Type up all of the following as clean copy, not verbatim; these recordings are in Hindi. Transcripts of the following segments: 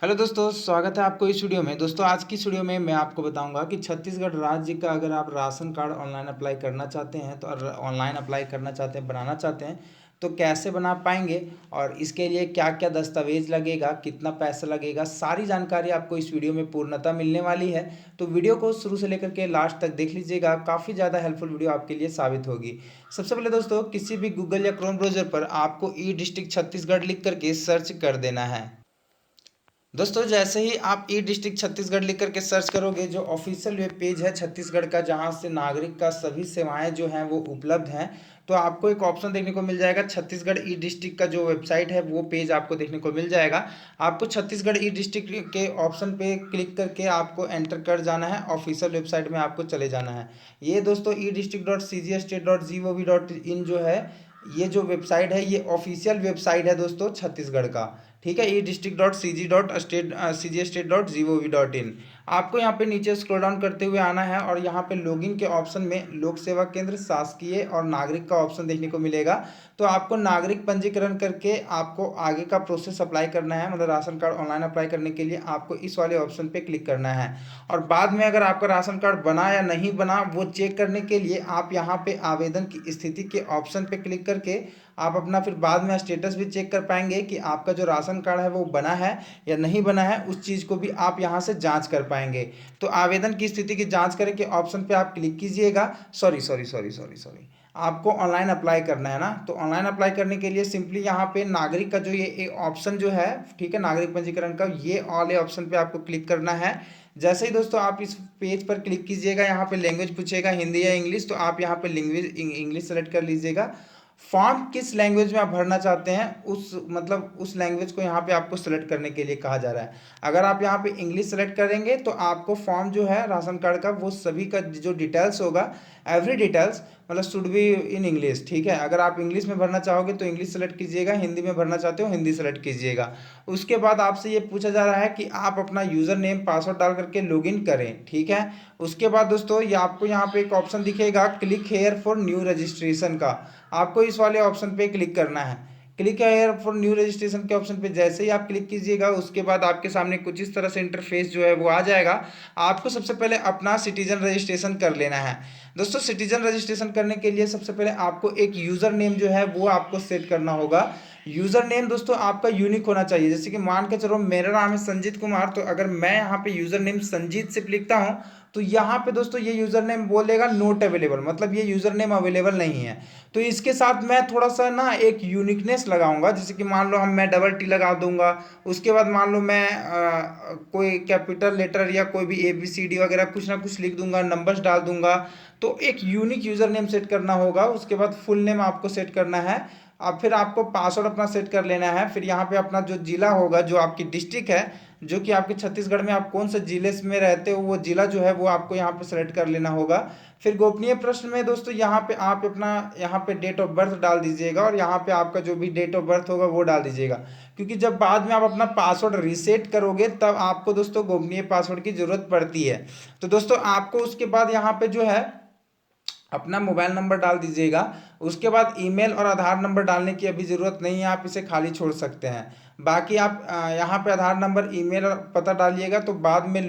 हेलो दोस्तों, स्वागत है आपको इस वीडियो में। दोस्तों आज की इस वीडियो में मैं आपको बताऊंगा कि छत्तीसगढ़ राज्य का अगर आप राशन कार्ड ऑनलाइन अप्लाई करना चाहते हैं तो ऑनलाइन अप्लाई करना चाहते हैं, बनाना चाहते हैं तो कैसे बना पाएंगे और इसके लिए क्या क्या दस्तावेज लगेगा, कितना पैसा लगेगा, सारी जानकारी आपको इस वीडियो में पूर्णतः मिलने वाली है। तो वीडियो को शुरू से लेकर के लास्ट तक देख लीजिएगा, काफ़ी ज़्यादा हेल्पफुल वीडियो आपके लिए साबित होगी। सबसे पहले दोस्तों किसी भी गूगल या क्रोम ब्राउज़र पर आपको ई डिस्ट्रिक्ट छत्तीसगढ़ लिख करके सर्च कर देना है। दोस्तों जैसे ही आप ई डिस्ट्रिक्ट छत्तीसगढ़ लिख करके सर्च करोगे, जो ऑफिशियल वेब पेज है छत्तीसगढ़ का, जहां से नागरिक का सभी सेवाएं जो हैं वो उपलब्ध हैं, तो आपको एक ऑप्शन देखने को मिल जाएगा। छत्तीसगढ़ ई डिस्ट्रिक्ट का जो वेबसाइट है वो पेज आपको देखने को मिल जाएगा। आपको छत्तीसगढ़ ई डिस्ट्रिक्ट के ऑप्शन पे क्लिक करके आपको एंटर कर जाना है, ऑफिशियल वेबसाइट में आपको चले जाना है। ये दोस्तों E district dot C G state dot G O V dot in जो है, ये जो वेबसाइट है ये ऑफिशियल वेबसाइट है दोस्तों छत्तीसगढ़ का। ठीक है, E district dot C G dot state C G state dot G O V dot in. आपको यहाँ पे नीचे स्क्रॉल डाउन करते हुए आना है और यहाँ पे लॉगिन के ऑप्शन में लोक सेवा केंद्र, शासकीय और नागरिक का ऑप्शन देखने को मिलेगा। तो आपको नागरिक पंजीकरण करके आपको आगे का प्रोसेस अप्लाई करना है, मतलब राशन कार्ड ऑनलाइन अप्लाई करने के लिए आपको इस वाले ऑप्शन पे क्लिक करना है। और बाद में अगर आपका राशन कार्ड बना या नहीं बना वो चेक करने के लिए आप यहाँ पे आवेदन की स्थिति के ऑप्शन पे क्लिक करके आप अपना फिर बाद में स्टेटस भी चेक कर पाएंगे कि आपका जो राशन कार्ड है वो बना है या नहीं बना है। उस चीज़ को भी आप यहाँ से जांच कर पाएंगे। तो आवेदन की स्थिति की जांच करें के ऑप्शन पे आप क्लिक कीजिएगा। सॉरी, आपको ऑनलाइन अप्लाई करना है ना, तो ऑनलाइन अप्लाई करने के लिए सिंपली यहाँ पे नागरिक का जो ये ऑप्शन जो है, ठीक है, नागरिक पंजीकरण का, ये ऑल ऑप्शन पे आपको क्लिक करना है। जैसे ही दोस्तों आप इस पेज पर क्लिक कीजिएगा, यहाँ पे लैंग्वेज पूछेगा हिंदी या इंग्लिश, तो आप यहाँ पे लैंग्वेज इंग्लिश सेलेक्ट कर लीजिएगा। फॉर्म किस लैंग्वेज में आप भरना चाहते हैं उस मतलब उस लैंग्वेज को यहाँ पे आपको सेलेक्ट करने के लिए कहा जा रहा है। अगर आप यहाँ पे इंग्लिश सेलेक्ट करेंगे तो आपको फॉर्म जो है राशन कार्ड का वो सभी का जो डिटेल्स होगा, एवरी डिटेल्स मतलब शुड बी इन इंग्लिश। ठीक है, अगर आप इंग्लिश में भरना चाहोगे तो इंग्लिश सेलेक्ट कीजिएगा, हिंदी में भरना चाहते हो हिंदी सेलेक्ट कीजिएगा। उसके बाद आपसे ये पूछा जा रहा है कि आप अपना यूज़र नेम पासवर्ड डाल करके लॉगिन करें। ठीक है, उसके बाद दोस्तों ये आपको यहाँ पे एक ऑप्शन दिखेगा, click here for new registration का। आपको इस वाले ऑप्शन पे क्लिक करना है। Click here for new registration के ऑप्शन पे जैसे ही आप क्लिक कीजिएगा, उसके बाद आपके सामने कुछ इस तरह से इंटरफेस जो है वो आ जाएगा। आपको सबसे पहले अपना सिटीजन रजिस्ट्रेशन कर लेना है। दोस्तों सिटीजन रजिस्ट्रेशन करने के लिए सबसे पहले आपको एक यूज़र नेम जो है वो आपको सेट करना होगा। यूज़र नेम दोस्तों आपका यूनिक होना चाहिए। जैसे कि मान के चलो मेरा नाम है संजीत कुमार, तो अगर मैं यहाँ पे यूज़र नेम संजीत से लिखता हूँ तो यहाँ पे दोस्तों ये यूज़र नेम बोलेगा नोट अवेलेबल, मतलब ये यूज़र नेम अवेलेबल नहीं है। तो इसके साथ मैं थोड़ा सा ना एक यूनिकनेस लगाऊंगा। जैसे कि मान लो मैं डबल टी लगा दूंगा, उसके बाद मान लो मैं कोई कैपिटल लेटर या कोई भी ABCD वगैरह कुछ ना कुछ लिख दूंगा, नंबर्स डाल दूंगा। तो एक यूनिक यूज़र नेम सेट करना होगा। उसके बाद फुल नेम आपको सेट करना है। अब फिर आपको पासवर्ड अपना सेट कर लेना है। फिर यहाँ पे अपना जो जिला होगा, जो आपकी डिस्ट्रिक्ट है, जो कि आपके छत्तीसगढ़ में आप कौन से जिले में रहते हो, वो जिला जो है वो आपको यहाँ पे सेलेक्ट कर लेना होगा। फिर गोपनीय प्रश्न में दोस्तों यहाँ पे आप अपना यहाँ पे डेट ऑफ बर्थ डाल दीजिएगा और यहाँ पे आपका जो भी डेट ऑफ बर्थ होगा वो डाल दीजिएगा, क्योंकि जब बाद में आप अपना पासवर्ड रीसेट करोगे तब आपको दोस्तों गोपनीय पासवर्ड की जरूरत पड़ती है। तो दोस्तों आपको उसके बाद यहाँ पे जो है अपना मोबाइल नंबर डाल दीजिएगा। उसके बाद ईमेल और आधार नंबर डालने की अभी ज़रूरत नहीं है, आप इसे खाली छोड़ सकते हैं। बाकी आप यहाँ पे आधार नंबर, ईमेल और पता डालिएगा। तो बाद में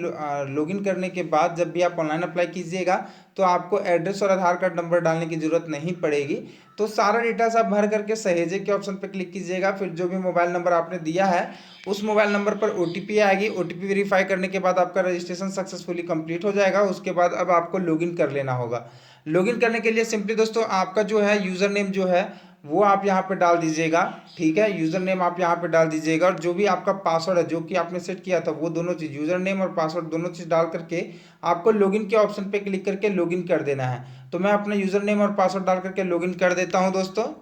लॉगिन करने के बाद जब भी आप ऑनलाइन अप्लाई कीजिएगा तो आपको एड्रेस और आधार कार्ड नंबर डालने की ज़रूरत नहीं पड़ेगी। तो सारा डिटेल्स आप भर करके सहेजे के ऑप्शन पर क्लिक कीजिएगा। फिर जो भी मोबाइल नंबर आपने दिया है उस मोबाइल नंबर पर OTP आएगी। OTP वेरीफाई करने के बाद आपका रजिस्ट्रेशन सक्सेसफुली कंप्लीट हो जाएगा। उसके बाद अब आपको लॉगिन कर लेना होगा। लॉगिन करने के लिए सिंपली दोस्तों आपका जो है यूज़र नेम जो है वो आप यहाँ पे डाल दीजिएगा। ठीक है, यूज़र नेम आप यहाँ पे डाल दीजिएगा और जो भी आपका पासवर्ड है जो कि आपने सेट किया था वो दोनों चीज़, यूज़र नेम और पासवर्ड दोनों चीज़ डाल करके आपको लॉगिन के ऑप्शन पे क्लिक करके लॉगिन कर देना है। तो मैं अपना यूज़र नेम और पासवर्ड डाल करके लॉगिन कर देता हूँ दोस्तों।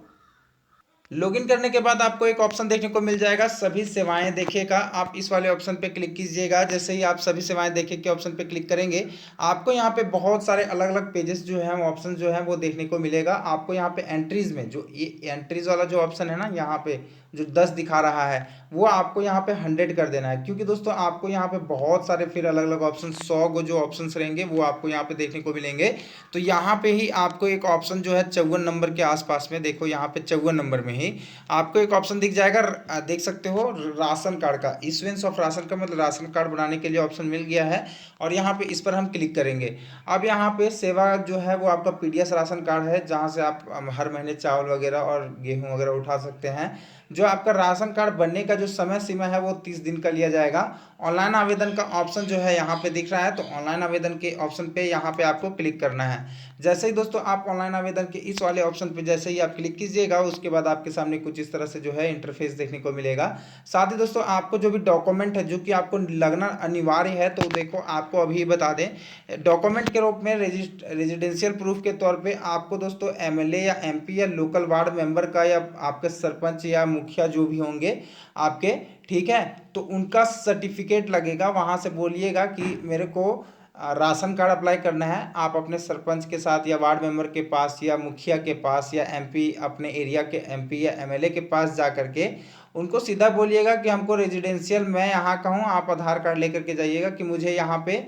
लॉगिन करने के बाद आपको एक ऑप्शन देखने को मिल जाएगा, सभी सेवाएं देखेगा। आप इस वाले ऑप्शन पे क्लिक कीजिएगा। जैसे ही आप सभी सेवाएं देखे के ऑप्शन पे क्लिक करेंगे, आपको यहाँ पे बहुत सारे अलग अलग पेजेस जो हैं, ऑप्शन जो हैं वो देखने को मिलेगा। आपको यहाँ पे एंट्रीज में जो ये एंट्रीज वाला जो ऑप्शन है ना, यहाँ पे जो 10 दिखा रहा है वो आपको यहाँ पे 100 कर देना है, क्योंकि दोस्तों आपको यहाँ पे बहुत सारे फिर अलग अलग ऑप्शन 100 को जो ऑप्शंस रहेंगे वो आपको यहाँ पे देखने को मिलेंगे। तो यहाँ पे ही आपको एक ऑप्शन जो है 54 नंबर के आसपास में, देखो यहाँ पे 54 नंबर में ही आपको एक ऑप्शन दिख जाएगा, देख सकते हो राशन कार्ड का, इशुएंस ऑफ राशन का मतलब राशन कार्ड बनाने के लिए ऑप्शन मिल गया है। और यहाँ पे इस पर हम क्लिक करेंगे। अब यहाँ पे सेवा जो है वो आपका पीडीएस राशन कार्ड है, जहाँ से आप हर महीने चावल वगैरह और गेहूं वगैरह उठा सकते हैं। जो आपका राशन कार्ड बनने का जो समय सीमा है वो 30 दिन का लिया जाएगा। ऑनलाइन आवेदन का ऑप्शन जो है यहाँ पे दिख रहा है, तो ऑनलाइन आवेदन के ऑप्शन पे यहाँ पे आपको क्लिक करना है। जैसे ही दोस्तों आप ऑनलाइन आवेदन के इस वाले ऑप्शन पे जैसे ही आप क्लिक कीजिएगा, उसके बाद आपके सामने कुछ इस तरह से जो है इंटरफेस देखने को मिलेगा। साथ ही दोस्तों आपको जो भी डॉक्यूमेंट है जो कि आपको लगना अनिवार्य है, तो देखो आपको अभी बता दें, डॉक्यूमेंट के रूप में रेजिडेंशियल प्रूफ के तौर पे आपको दोस्तों एमएलए या एमपी या लोकल वार्ड मेंबर का या आपके सरपंच या मुखिया जो भी होंगे आपके, ठीक है, तो उनका सर्टिफिकेट लगेगा। वहाँ से बोलिएगा कि मेरे को राशन कार्ड अप्लाई करना है। आप अपने सरपंच के साथ या वार्ड मेंबर के पास या मुखिया के पास या एमपी अपने एरिया के एमपी या एमएलए के पास जा करके उनको सीधा बोलिएगा कि हमको रेजिडेंशियल, मैं यहाँ का हूँ, आप आधार कार्ड लेकर के जाइएगा कि मुझे यहाँ पे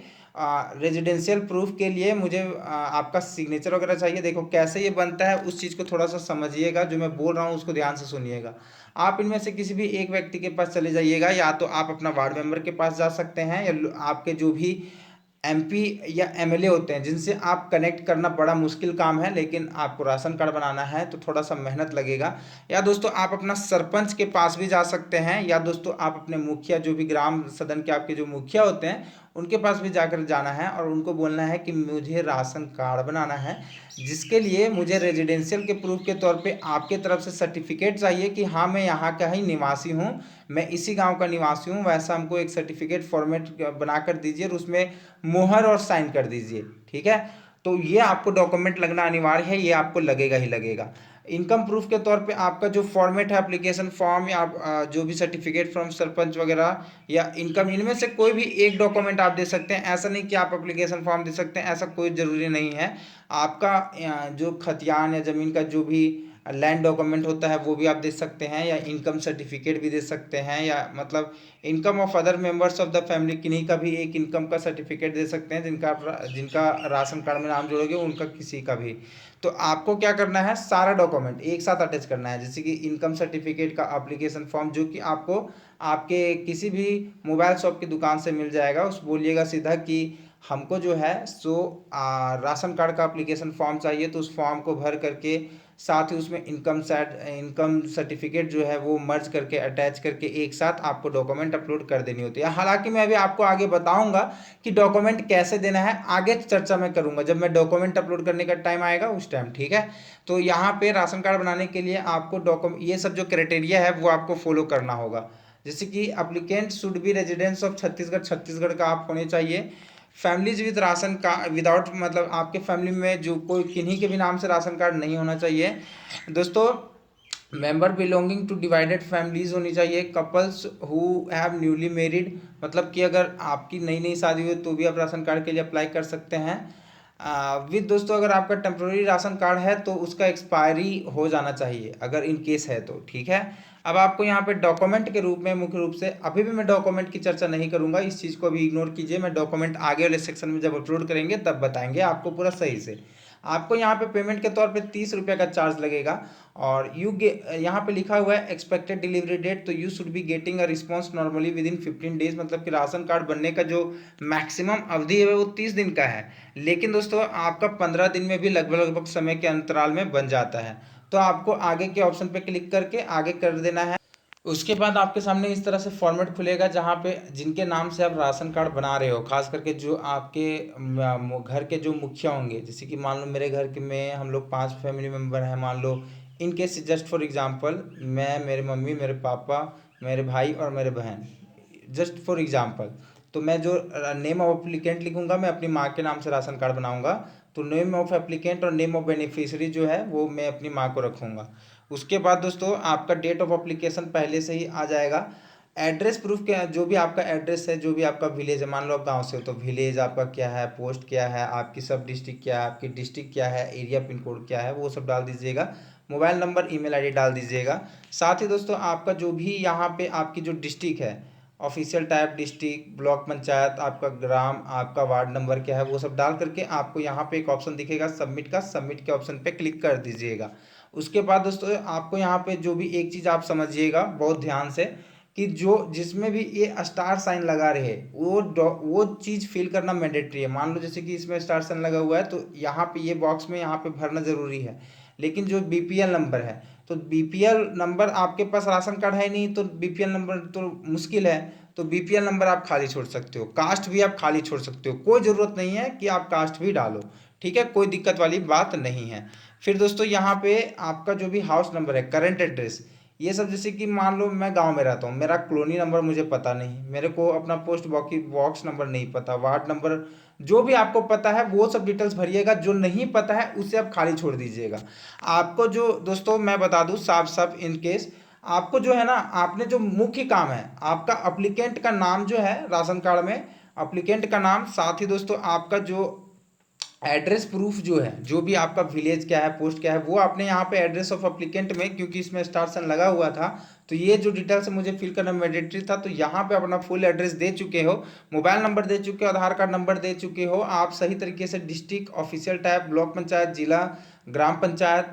रेजिडेंशियल प्रूफ के लिए मुझे आपका सिग्नेचर वगैरह चाहिए। देखो कैसे ये बनता है उस चीज़ को थोड़ा सा समझिएगा, जो मैं बोल रहा हूँ उसको ध्यान से सुनिएगा। आप इनमें से किसी भी एक व्यक्ति के पास चले जाइएगा, या तो आप अपना वार्ड मेंबर के पास जा सकते हैं या आपके जो भी एमपी या एमएलए होते हैं जिनसे आप कनेक्ट करना बड़ा मुश्किल काम है, लेकिन आपको राशन कार्ड बनाना है तो थोड़ा सा मेहनत लगेगा। या दोस्तों आप अपना सरपंच के पास भी जा सकते हैं, या दोस्तों आप अपने मुखिया जो भी ग्राम सदन के आपके जो मुखिया होते हैं उनके पास भी जाकर जाना है और उनको बोलना है कि मुझे राशन कार्ड बनाना है, जिसके लिए मुझे रेजिडेंशियल के प्रूफ के तौर पे आपके तरफ से सर्टिफिकेट चाहिए कि हाँ मैं यहाँ का ही निवासी हूँ, मैं इसी गांव का निवासी हूँ। वैसा हमको एक सर्टिफिकेट फॉर्मेट बना कर दीजिए और उसमें मोहर और साइन कर दीजिए, ठीक है। तो ये आपको डॉक्यूमेंट लगना अनिवार्य है, ये आपको लगेगा ही लगेगा। इनकम प्रूफ के तौर पे आपका जो फॉर्मेट है एप्लीकेशन फॉर्म या जो भी सर्टिफिकेट फ्रॉम सरपंच वगैरह या इनकम, इनमें से कोई भी एक डॉक्यूमेंट आप दे सकते हैं। ऐसा नहीं कि आप एप्लीकेशन फॉर्म दे सकते हैं, ऐसा कोई ज़रूरी नहीं है। आपका जो खतियान या ज़मीन का जो भी लैंड डॉक्यूमेंट होता है वो भी आप दे सकते हैं, या इनकम सर्टिफिकेट भी दे सकते हैं, या मतलब income of other members of the family, किन्हीं का भी एक इनकम का सर्टिफिकेट दे सकते हैं, जिनका राशन कार्ड में नाम जोड़ोगे उनका किसी का भी। तो आपको क्या करना है, सारा डॉक्यूमेंट एक साथ अटैच करना है। जैसे कि इनकम सर्टिफिकेट का एप्लीकेशन फॉर्म जो कि आपको आपके किसी भी मोबाइल शॉप की दुकान से मिल जाएगा, उस बोलिएगा सीधा कि हमको जो है राशन कार्ड का एप्लीकेशन फॉर्म चाहिए, तो उस फॉर्म को भर करके साथ ही उसमें इनकम सर्टिफिकेट जो है वो मर्ज करके अटैच करके एक साथ आपको डॉक्यूमेंट अपलोड कर देनी होती है। हालांकि मैं अभी आपको आगे बताऊंगा कि डॉक्यूमेंट कैसे देना है, आगे चर्चा मैं करूंगा जब मैं डॉक्यूमेंट अपलोड करने का टाइम आएगा उस टाइम, ठीक है। तो यहाँ पे राशन कार्ड बनाने के लिए आपको डॉक्यूमेंट, ये सब जो क्राइटेरिया है वो आपको फॉलो करना होगा। जैसे कि applicant should be residence of Chhattisgarh, Chhattisgarh का आप होने चाहिए। फैमिलीज विद राशन का विदाउट, मतलब आपके फैमिली में जो कोई किन्हीं के भी नाम से राशन कार्ड नहीं होना चाहिए दोस्तों। Member belonging two divided families होनी चाहिए। Couples who have newly married, मतलब कि अगर आपकी नई नई शादी हुई तो भी आप राशन कार्ड के लिए अप्लाई कर सकते हैं। विद दोस्तों अगर आपका टेम्प्रोरी राशन कार्ड है तो उसका एक्सपायरी हो जाना चाहिए अगर इन केस है तो, ठीक है। अब आपको यहाँ पे डॉक्यूमेंट के रूप में मुख्य रूप से, अभी भी मैं डॉक्यूमेंट की चर्चा नहीं करूंगा, इस चीज़ को भी इग्नोर कीजिए। मैं डॉक्यूमेंट आगे वाले सेक्शन में जब अपलोड करेंगे तब बताएंगे आपको पूरा सही से। आपको यहाँ पे पेमेंट के तौर पे 30 रुपये का चार्ज लगेगा। और यहाँ पे लिखा हुआ है एक्सपेक्टेड डिलीवरी डेट, तो you should be getting a response normally with in 15 days, मतलब कि राशन कार्ड बनने का जो मैक्सिमम अवधि है वो 30 दिन का है, लेकिन दोस्तों आपका 15 दिन में भी लगभग लगभग समय के अंतराल में बन जाता है। तो आपको आगे के ऑप्शन पे क्लिक करके आगे कर देना है। उसके बाद आपके सामने इस तरह से फॉर्मेट खुलेगा जहाँ पे जिनके नाम से आप राशन कार्ड बना रहे हो, खास करके जो आपके घर के जो मुखिया होंगे, जैसे कि मान लो मेरे घर के में हम लोग 5 फैमिली मेम्बर हैं, मान लो in case just for example मैं, मेरे मम्मी, मेरे पापा, मेरे भाई और मेरे बहन, जस्ट फॉर एग्जांपल। तो मैं जो नेम ऑफ एप्लीकेंट लिखूंगा, मैं अपनी माँ के नाम से राशन कार्ड बनाऊंगा, तो नेम ऑफ एप्लीकेंट और नेम ऑफ बेनिफिशियरी जो है वो मैं अपनी माँ को रखूंगा। उसके बाद दोस्तों आपका डेट ऑफ एप्लीकेशन पहले से ही आ जाएगा। एड्रेस प्रूफ के जो भी आपका एड्रेस है, जो भी आपका विलेज है, मान लो आप गांव से हो तो विलेज आपका क्या है, पोस्ट क्या है, आपकी सब डिस्ट्रिक्ट क्या है, आपकी डिस्ट्रिक्ट क्या है, एरिया पिन कोड क्या है, वो सब डाल दीजिएगा। मोबाइल नंबर, ईमेल आईडी डाल दीजिएगा। साथ ही दोस्तों आपका जो भी यहाँ पे आपकी जो डिस्ट्रिक्ट है, official type district, block panchayat, आपका ग्राम, आपका वार्ड नंबर क्या है, वो सब डाल करके आपको यहाँ पे एक ऑप्शन दिखेगा सबमिट का, सबमिट के ऑप्शन पे क्लिक कर दीजिएगा। उसके बाद दोस्तों आपको यहाँ पे जो भी एक चीज़ आप समझिएगा बहुत ध्यान से, कि जो जिसमें भी ये स्टार साइन लगा रहे वो चीज़ फिल करना मैंडेटरी है। मान लो जैसे कि इसमें स्टार साइन लगा हुआ है तो यहाँ पे ये बॉक्स में यहाँ पे भरना ज़रूरी है। लेकिन जो बीपीएल नंबर है, तो बीपीएल नंबर आपके पास राशन कार्ड है नहीं तो बीपीएल नंबर तो मुश्किल है, तो बीपीएल नंबर आप खाली छोड़ सकते हो। कास्ट भी आप खाली छोड़ सकते हो, कोई ज़रूरत नहीं है कि आप कास्ट भी डालो, ठीक है, कोई दिक्कत वाली बात नहीं है। फिर दोस्तों यहाँ पे आपका जो भी हाउस नंबर है, करंट एड्रेस, ये सब, जैसे कि मान लो मैं गांव में रहता हूँ, मेरा कॉलोनी नंबर मुझे पता नहीं, मेरे को अपना पोस्ट बॉक्स नंबर नहीं पता, वार्ड नंबर, जो भी आपको पता है वो सब डिटेल्स भरिएगा। जो नहीं पता है उसे आप खाली छोड़ दीजिएगा। आपको जो दोस्तों मैं बता दूं साफ साफ इन केस, आपको जो है ना, आपने जो मुख्य काम है आपका अप्लीकेंट का नाम जो है राशन कार्ड में, अप्लीकेंट का नाम, साथ ही दोस्तों आपका जो एड्रेस प्रूफ जो है, जो भी आपका विलेज क्या है, पोस्ट क्या है, वो आपने यहाँ पे एड्रेस ऑफ अप्लीकेंट में, क्योंकि इसमें स्टार साइन लगा हुआ था तो ये जो डिटेल्स मुझे फिल करना मैंडेटरी था, तो यहाँ पे अपना फुल एड्रेस दे चुके हो, मोबाइल नंबर दे चुके हो, आधार कार्ड नंबर दे चुके हो, आप सही तरीके से district, official type, block panchayat, जिला, ग्राम पंचायत,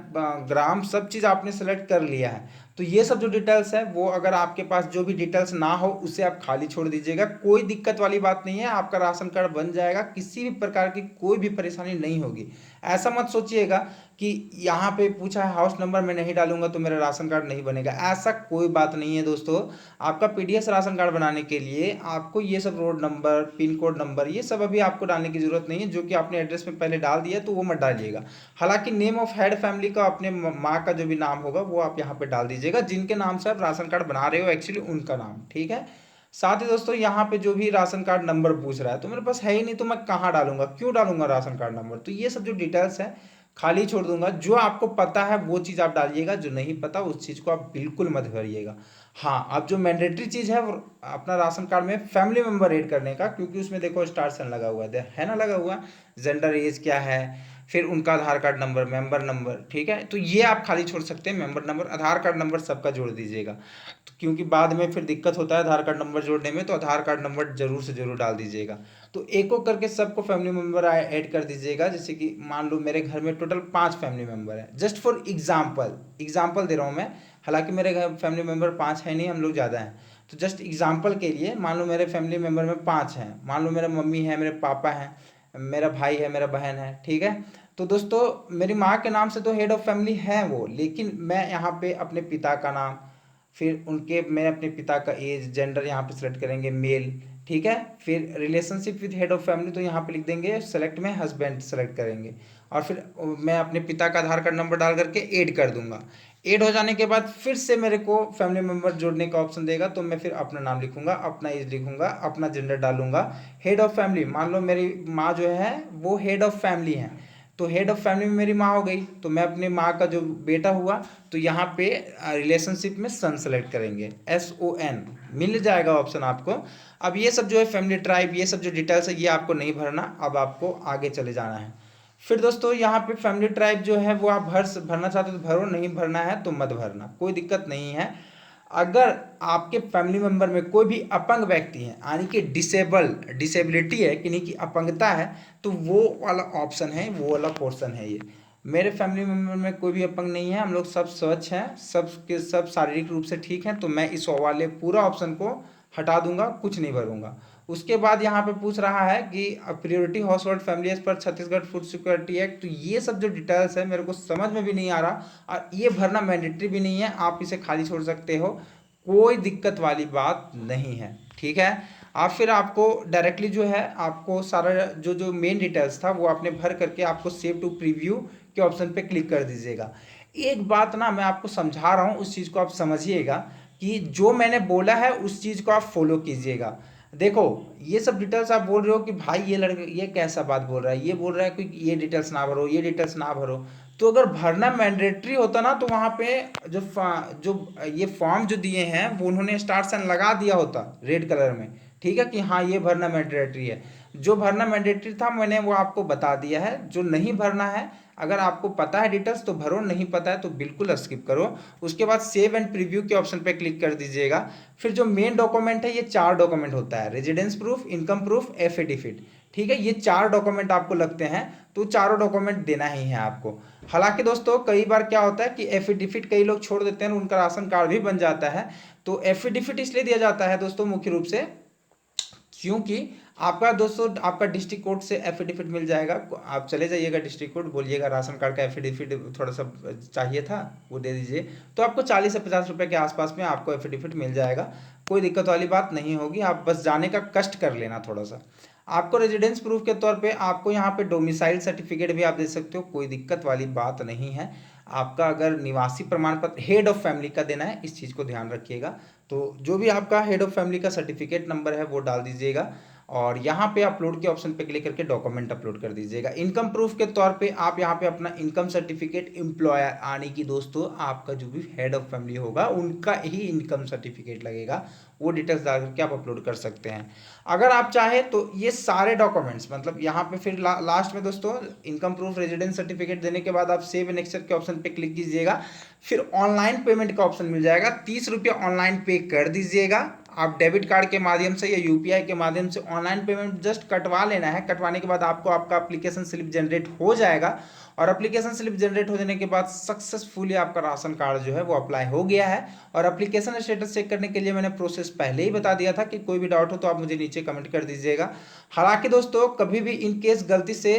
ग्राम, सब चीज़ आपने सेलेक्ट कर लिया है। तो ये सब जो डिटेल्स है वो अगर आपके पास जो भी डिटेल्स ना हो उसे आप खाली छोड़ दीजिएगा। कोई दिक्कत वाली बात नहीं है, आपका राशन कार्ड बन जाएगा, किसी भी प्रकार की कोई भी परेशानी नहीं होगी। ऐसा मत सोचिएगा कि यहाँ पे पूछा है हाउस नंबर मैं नहीं डालूंगा तो मेरा राशन कार्ड नहीं बनेगा, ऐसा कोई बात नहीं है दोस्तों। आपका पीडीएस राशन कार्ड बनाने के लिए आपको ये सब road number, pin code number, ये सब अभी आपको डालने की जरूरत नहीं है, जो कि आपने एड्रेस में पहले डाल दिया तो वो मत डालिएगा। हालांकि नेम ऑफ हेड फैमिली का, अपने माँ का जो भी नाम होगा वो आप यहाँ पे डाल दीजिएगा, जिनके नाम से आप राशन कार्ड बना रहे हो एक्चुअली उनका नाम, ठीक है। साथ ही दोस्तों यहाँ पे जो भी राशन कार्ड नंबर पूछ रहा है तो मेरे पास है ही नहीं तो मैं कहाँ डालूंगा, क्यों डालूंगा राशन कार्ड नंबर, तो ये सब जो डिटेल्स है खाली छोड़ दूंगा। जो आपको पता है वो चीज़ आप डालिएगा, जो नहीं पता उस चीज़ को आप बिल्कुल मत भरिएगा। हाँ, अब जो मैंडेटरी चीज़ है वो अपना राशन कार्ड में फैमिली मेंबर ऐड करने का, क्योंकि उसमें देखो स्टार साइन लगा हुआ है ना, लगा हुआ, जेंडर, एज क्या है, फिर उनका आधार कार्ड नंबर, मेंबर नंबर, ठीक है, तो ये आप खाली छोड़ सकते हैं। मेंबर नंबर, आधार कार्ड नंबर सबका जोड़ दीजिएगा, तो क्योंकि बाद में फिर दिक्कत होता है आधार कार्ड नंबर जोड़ने में, तो आधार कार्ड नंबर जरूर से जरूर डाल दीजिएगा। तो एक एक करके सबको फैमिली मेंबर ऐड कर दीजिएगा। जैसे कि मान लो मेरे घर में टोटल 5 फैमिली मेंबर है, जस्ट फॉर एग्जाम्पल दे रहा हूँ मैं, हालांकि मेरे घर फैमिली मेंबर 5 है नहीं, हम लोग ज़्यादा हैं, तो जस्ट एग्जाम्पल के लिए मान लो मेरे फैमिली मेंबर में 5 हैं, मान लो मेरा मम्मी है, मेरे पापा हैं, मेरा भाई है, मेरा बहन है, ठीक है। तो दोस्तों मेरी माँ के नाम से तो हेड ऑफ फैमिली है वो, लेकिन मैं यहाँ पे अपने पिता का नाम, फिर उनके, मैं अपने पिता का एज, जेंडर यहाँ पे सेलेक्ट करेंगे मेल, ठीक है। फिर relationship with head of family तो यहाँ पे लिख देंगे सेलेक्ट में हस्बैंड सेलेक्ट करेंगे, और फिर मैं अपने पिता का आधार कार्ड नंबर डाल करके ऐड कर दूंगा। ऐड हो जाने के बाद फिर से मेरे को फैमिली मेंबर जोड़ने का ऑप्शन देगा, तो मैं फिर अपना नाम लिखूंगा, अपना एज लिखूंगा, अपना जेंडर डालूंगा। हेड ऑफ फैमिली, मान लो मेरी माँ जो है वो हेड ऑफ फैमिली है, तो हेड ऑफ फैमिली में मेरी माँ हो गई, तो मैं अपनी माँ का जो बेटा हुआ तो यहाँ पे रिलेशनशिप में सन सेलेक्ट करेंगे, SON, मिल जाएगा ऑप्शन आपको। अब ये सब जो है फैमिली ट्राइब, ये सब जो डिटेल्स है ये आपको नहीं भरना, अब आपको आगे चले जाना है। फिर दोस्तों यहाँ पे फैमिली ट्राइब जो है वो आप भरना चाहते हो तो भरो, नहीं भरना है तो मत भरना, कोई दिक्कत नहीं है। अगर आपके फैमिली मेंबर में कोई भी अपंग व्यक्ति है, यानी कि डिसेबिलिटी है कि नहीं, कि अपंगता है, तो वो वाला ऑप्शन है, वो वाला पोर्शन है ये। मेरे फैमिली मेंबर में कोई भी अपंग नहीं है, हम लोग सब स्वच्छ हैं, सब के सब शारीरिक रूप से ठीक हैं, तो मैं इस वाले पूरा ऑप्शन को हटा दूंगा, कुछ नहीं भरूंगा। उसके बाद यहाँ पे पूछ रहा है कि priority household family as per Chhattisgarh food security act, तो ये सब जो डिटेल्स है मेरे को समझ में भी नहीं आ रहा, और ये भरना मैंडेटरी भी नहीं है, आप इसे खाली छोड़ सकते हो, कोई दिक्कत वाली बात नहीं है, ठीक है। आप फिर आपको डायरेक्टली जो है आपको सारा जो जो मेन डिटेल्स था वो आपने भर करके आपको सेव टू प्रीव्यू के ऑप्शन पे क्लिक कर दीजिएगा। एक बात ना मैं आपको समझा रहा हूँ, उस चीज़ को आप समझिएगा कि जो मैंने बोला है उस चीज़ को आप फॉलो कीजिएगा। देखो ये सब डिटेल्स आप बोल रहे हो कि भाई ये लड़के ये कैसा बात बोल रहा है, ये बोल रहा है कि ये डिटेल्स ना भरो, ये डिटेल्स ना भरो, तो अगर भरना मैंडेटरी होता ना तो वहाँ पे जो ये फॉर्म जो दिए हैं वो उन्होंने स्टार साइन लगा दिया होता रेड कलर में, ठीक है, कि हाँ ये भरना मैंडेटरी है। जो भरना मैंडेटरी था मैंने वो आपको बता दिया है। जो नहीं भरना है, अगर आपको पता है डिटेल्स तो भरो, नहीं पता है तो बिल्कुल स्किप करो। उसके बाद सेव एंड प्रीव्यू के ऑप्शन पे क्लिक कर दीजिएगा। फिर जो मेन डॉक्यूमेंट है, ये 4 डॉक्यूमेंट होता है, residence proof, income proof, affidavit, ठीक है, ये 4 डॉक्यूमेंट आपको लगते हैं, तो चारों डॉक्यूमेंट देना ही है आपको। हालांकि दोस्तों कई बार क्या होता है कि एफिडेविट कई लोग छोड़ देते हैं, उनका राशन कार्ड भी बन जाता है। तो एफिडेविट इसलिए दिया जाता है दोस्तों मुख्य रूप से क्योंकि आपका दोस्तों आपका डिस्ट्रिक्ट कोर्ट से एफिडेविट मिल जाएगा। आप चले जाइएगा डिस्ट्रिक्ट कोर्ट, बोलिएगा राशन कार्ड का एफिडेविट थोड़ा सा चाहिए था, वो दे दीजिए, तो आपको 40 से 50 रुपए के आसपास में आपको एफिडेविट मिल जाएगा। कोई दिक्कत वाली बात नहीं होगी, आप बस जाने का कष्ट कर लेना थोड़ा सा। आपको रेजिडेंस प्रूफ के तौर पे आपको यहाँ पे डोमिसाइल सर्टिफिकेट भी आप दे सकते हो, कोई दिक्कत वाली बात नहीं है। आपका अगर निवासी प्रमाण पत्र हेड ऑफ फैमिली का देना है, इस चीज़ को ध्यान रखिएगा। तो जो भी आपका हेड ऑफ फैमिली का सर्टिफिकेट नंबर है वो डाल दीजिएगा और यहाँ पे अपलोड के ऑप्शन पे क्लिक करके डॉक्यूमेंट अपलोड कर दीजिएगा। इनकम प्रूफ के तौर पे आप यहाँ पे अपना इनकम सर्टिफिकेट, एम्प्लॉयर आने की दोस्तों आपका जो भी हेड ऑफ फैमिली होगा उनका ही इनकम सर्टिफिकेट लगेगा, वो डिटेल्स डाल करके आप अपलोड कर सकते हैं। अगर आप चाहे तो ये सारे डॉक्यूमेंट्स मतलब यहाँ पे फिर लास्ट में दोस्तों इनकम प्रूफ, रेजिडेंस सर्टिफिकेट देने के बाद आप सेव एंड एक्सेप्ट के ऑप्शन पे क्लिक कीजिएगा। फिर ऑनलाइन पेमेंट का ऑप्शन मिल जाएगा, 30 रुपये ऑनलाइन पे कर दीजिएगा। आप डेबिट कार्ड के माध्यम से या यूपीआई के माध्यम से ऑनलाइन पेमेंट जस्ट कटवा लेना है। कटवाने के बाद आपको आपका एप्लीकेशन स्लिप जनरेट हो जाएगा और एप्लीकेशन स्लिप जनरेट हो जाने के बाद सक्सेसफुली आपका राशन कार्ड जो है वो अप्लाई हो गया है। और एप्लीकेशन स्टेटस चेक करने के लिए मैंने प्रोसेस पहले ही बता दिया था कि कोई भी डाउट हो तो आप मुझे नीचे कमेंट कर दीजिएगा। हालांकि दोस्तों कभी भी इन केस गलती से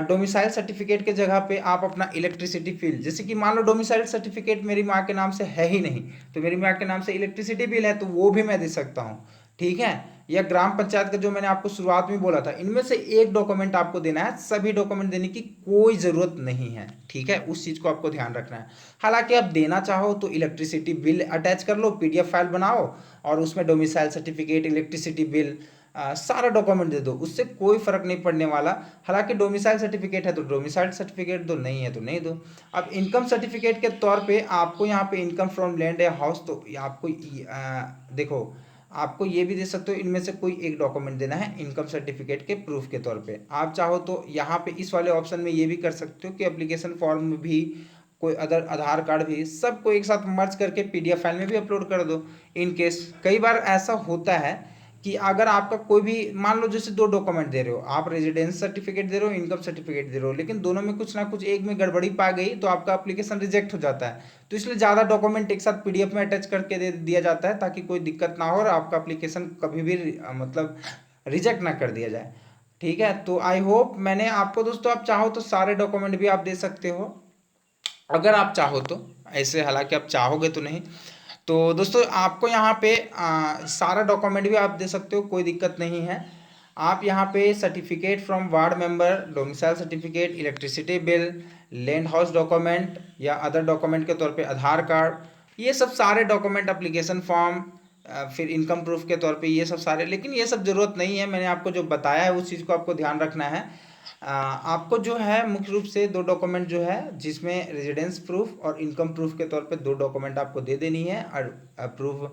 डोमिसाइल सर्टिफिकेट के जगह पे आप अपना इलेक्ट्रिसिटी बिल, जैसे कि मान लो डोमिसाइल सर्टिफिकेट मेरी माँ के नाम से है ही नहीं, तो मेरी माँ के नाम से इलेक्ट्रिसिटी बिल है तो वो भी मैं दे सकता हूँ, ठीक है। या ग्राम पंचायत का जो मैंने आपको शुरुआत में बोला था, इनमें से एक डॉक्यूमेंट आपको देना है, सभी डॉक्यूमेंट देने की कोई ज़रूरत नहीं है, ठीक है, उस चीज़ को आपको ध्यान रखना है। हालांकि आप देना चाहो तो इलेक्ट्रिसिटी बिल अटैच कर लो, पीडीएफ फाइल बनाओ और उसमें डोमिसाइल सर्टिफिकेट, इलेक्ट्रिसिटी बिल, सारा डॉक्यूमेंट दे दो, उससे कोई फर्क नहीं पड़ने वाला। हालांकि डोमिसाइल सर्टिफिकेट है तो डोमिसाइल सर्टिफिकेट दो, नहीं है तो नहीं दो। अब इनकम सर्टिफिकेट के तौर पे आपको यहाँ पे इनकम फ्रॉम लैंड या हाउस, तो आपको देखो आपको ये भी दे सकते हो, इनमें से कोई एक डॉक्यूमेंट देना है इनकम सर्टिफिकेट के प्रूफ के तौर पे। आप चाहो तो यहाँ पे इस वाले ऑप्शन में ये भी कर सकते हो कि एप्लीकेशन फॉर्म में भी कोई अदर आधार कार्ड भी सबको एक साथ मर्ज करके पीडीएफ फाइल में भी अपलोड कर दो। इन केस कई बार ऐसा होता है कि अगर आपका कोई भी मान लो जैसे 2 डॉक्यूमेंट दे रहे हो, आप रेजिडेंस सर्टिफिकेट दे रहे हो, इनकम सर्टिफिकेट दे रहे हो, लेकिन दोनों में कुछ ना कुछ एक में गड़बड़ी पा गई तो आपका एप्लीकेशन रिजेक्ट हो जाता है। तो इसलिए ज़्यादा डॉक्यूमेंट एक साथ पीडीएफ में अटैच करके दे दिया जाता है ताकि कोई दिक्कत ना हो और आपका एप्लीकेशन कभी भी मतलब रिजेक्ट ना कर दिया जाए, ठीक है। तो आई होप मैंने आपको दोस्तों, आप चाहो तो सारे डॉक्यूमेंट भी आप दे सकते हो अगर आप चाहो तो, ऐसे हालांकि आप चाहोगे तो नहीं। तो दोस्तों आपको यहाँ पे सारा डॉक्यूमेंट भी आप दे सकते हो, कोई दिक्कत नहीं है। आप यहाँ पे certificate from ward member, domicile certificate, electricity bill, land house document या अदर डॉक्यूमेंट के तौर पे आधार कार्ड, ये सब सारे डॉक्यूमेंट, एप्लीकेशन फॉर्म, फिर इनकम प्रूफ के तौर पे ये सब सारे, लेकिन ये सब ज़रूरत नहीं है। मैंने आपको जो बताया है उस चीज़ को आपको ध्यान रखना है। आपको जो है मुख्य रूप से 2 डॉक्यूमेंट जो है जिसमें रेजिडेंस प्रूफ और इनकम प्रूफ के तौर पे 2 डॉक्यूमेंट आपको दे देनी है और अप्रूव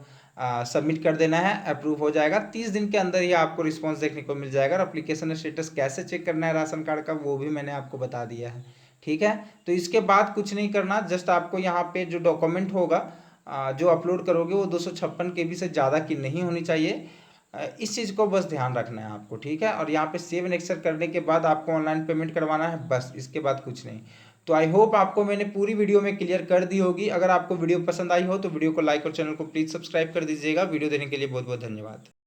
सबमिट कर देना है। अप्रूव हो जाएगा, 30 दिन के अंदर ही आपको रिस्पांस देखने को मिल जाएगा। और एप्लीकेशन स्टेटस कैसे चेक करना है राशन कार्ड का वो भी मैंने आपको बता दिया है, ठीक है। तो इसके बाद कुछ नहीं करना, जस्ट आपको यहाँ पे जो डॉक्यूमेंट होगा जो अपलोड करोगे वो 256 KB से ज़्यादा की नहीं होनी चाहिए। इस चीज़ को बस ध्यान रखना है आपको, ठीक है। और यहाँ पे सेव एंड एक्सेप्ट करने के बाद आपको ऑनलाइन पेमेंट करवाना है, बस इसके बाद कुछ नहीं। तो आई होप आपको मैंने पूरी वीडियो में क्लियर कर दी होगी। अगर आपको वीडियो पसंद आई हो तो वीडियो को लाइक और चैनल को प्लीज़ सब्सक्राइब कर दीजिएगा। वीडियो देने के लिए बहुत बहुत धन्यवाद।